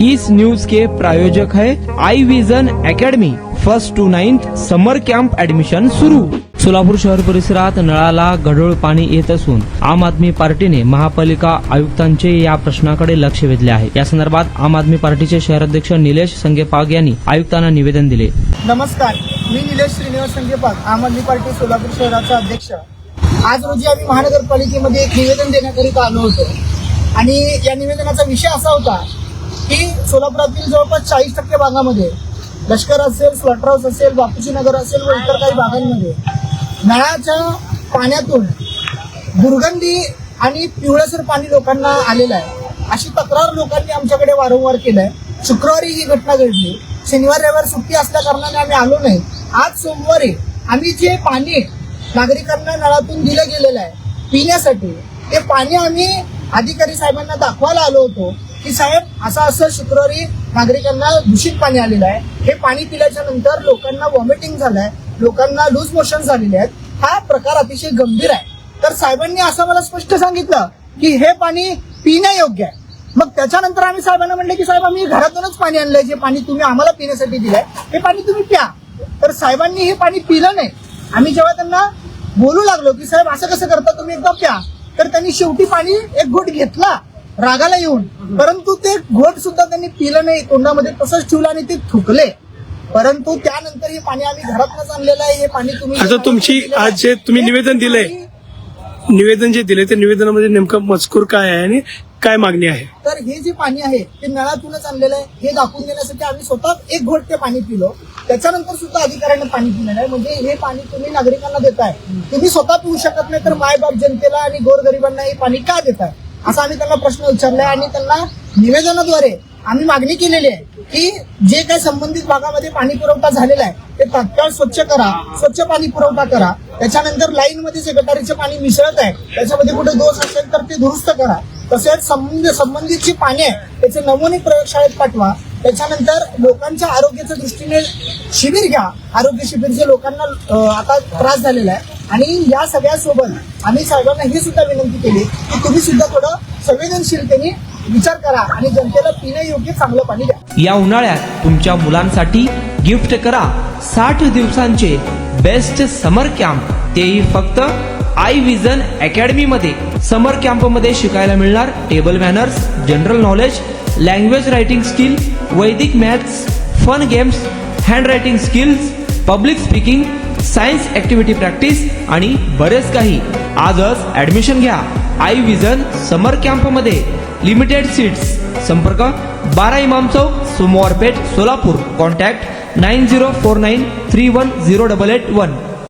इस news के प्रायोजक है I vision academy 1st to 9th summer camp admission सुरू। सोलापूर शहर परिसरात नळाला गढूळ पाणी येत असून आम आदमी पार्टीने महापालिका आयुक्तांचे या प्रश्नाकडे लक्ष वेधले आहे। या संदर्भात आम आदमी पार्टीचे शहराध्यक्ष निलेश संगेपाग यांनी आयुक्तांना निवेदन दिले। नमस्कार, मी निलेश श्रीनिवास संगेपाग, आम आदमी पार्टी सोलापूर शहराचा अध्यक्ष। आज रोजी आम्ही महानगरपालिकेमध्ये एक निवेदन देण्याकरिता आलो होतो आणि या निवेदनाचा विषय असा होता की सोलापुरातील जवळपास 40% भागामध्ये लष्कर असेल, स्लॉटर हाऊस असेल, बापूजी नगर असेल व इतर काही भागांमध्ये नळाच्या पाण्यातून दुर्गंधी आणि पिवळसर पाणी लोकांना आलेलं आहे, अशी तक्रार लोकांनी आमच्याकडे वारंवार केलंय। शुक्रवारी ही घटना घडली। शनिवार रविवार सुट्टी असल्या कारणाने आम्ही आलो नाही। आज सोमवारी आम्ही जे पाणी नागरिकांना नळातून दिलं गेलेलं आहे पिण्यासाठी, ते पाणी आम्ही अधिकारी साहेबांना दाखवायला आलो होतो की साहेब असं शुक्रवारी नागरिकांना दूषित पाणी आलेलं आहे। हे पाणी पिल्याच्या नंतर लोकांना व्हॉमिटिंग झालंय, लोकांना लूज मोशन झालेले आहेत, हा प्रकार अतिशय गंभीर आहे। तर साहेबांनी असं मला स्पष्ट सांगितलं की हे पाणी पिण्यायोग्य आहे। मग त्याच्यानंतर आम्ही साहेबांना म्हणले की साहेब आम्ही घरातूनच पाणी आणलंय, जे पाणी तुम्ही आम्हाला पिण्यासाठी दिलंय हे पाणी तुम्ही प्या। तर साहेबांनी हे पाणी पिलं नाही। आम्ही जेव्हा त्यांना बोलू लागलो की साहेब असं कसं करता तुम्ही, एकदा प्या, तर त्यांनी शेवटी पाणी एक घोट घेतला रागाला येऊन, परंतु ते घोट सुद्धा त्यांनी पिलं नाही, तोंडामध्ये तसंच ठेवलं आणि ते थुकले। परंतु त्यानंतर हे पाणी आम्ही घरातूनच आणलेलं आहे, हे पाणी तुम्ही आता तुमची आज जे तुम्ही निवेदन दिलंय, निवेदन जे दिले त्या निवेदनामध्ये नेमकं मजकूर काय आहे आणि काय मागणी आहे? तर हे जे पाणी आहे ते नळातूनच आणलेलं आहे हे दाखवून देण्यासाठी आम्ही स्वतः एक घोट ते पाणी पिलो। त्याच्यानंतर सुद्धा अधिकाऱ्यांना पाणी पिलेलं आहे। म्हणजे हे पाणी तुम्ही नागरिकांना देताय, तुम्ही स्वतः पिऊ शकत नाही तर मायबाप जनतेला आणि गोरगरिबांना हे पाणी का देताय, असा आम्ही त्यांना प्रश्न विचारलाय आणि त्यांना निवेदनाद्वारे आम्ही मागणी केलेली आहे की जे काही संबंधित भागामध्ये पाणी पुरवठा झालेला आहे ते तात्काळ स्वच्छ करा, स्वच्छ पाणी पुरवठा करा। त्याच्यानंतर लाईन मध्ये जे गटारीचे पाणी मिसळत आहे त्याच्यामध्ये कुठे दोष असेल तर ते दुरुस्त करा। तसेच संबंधित जे पाणी आहे त्याचे नमुने प्रयोगशाळेत पाठवा। त्याच्यानंतर लोकांच्या आरोग्याच्या दृष्टीने शिबिर घ्या, आरोग्य शिबिर जे लोकांना आता त्रास झालेला आहे। आणि या सगळ्यासोबत आम्ही साहेबांना ही सुद्धा विनंती केली की तुम्ही सुद्धा थोडं संवेदनशीलतेने विचार करा आणि जनतेला पिण्यायोग्य चांगलं पाणी द्या। या उन्हाळ्यात तुमच्या मुलांसाठी गिफ्ट करा 60 दिवसांचे बेस्ट समर कॅम्प, तेही फक्त आई विजन अकॅडमी मध्ये। समर कॅम्प मध्ये शिकायला मिळणार table manners, general knowledge, language writing skill, Vedic maths, fun games, hand writing skills, public speaking, science activity practice आणि बरेच काही। आजच ऍडमिशन घ्या आई विजन समर कॅम्प मध्ये। Limited seats. संपर्क 12 इमाम चौक, सोमवारपेठ, सोलापूर। कॉन्टॅक्ट 9049310881।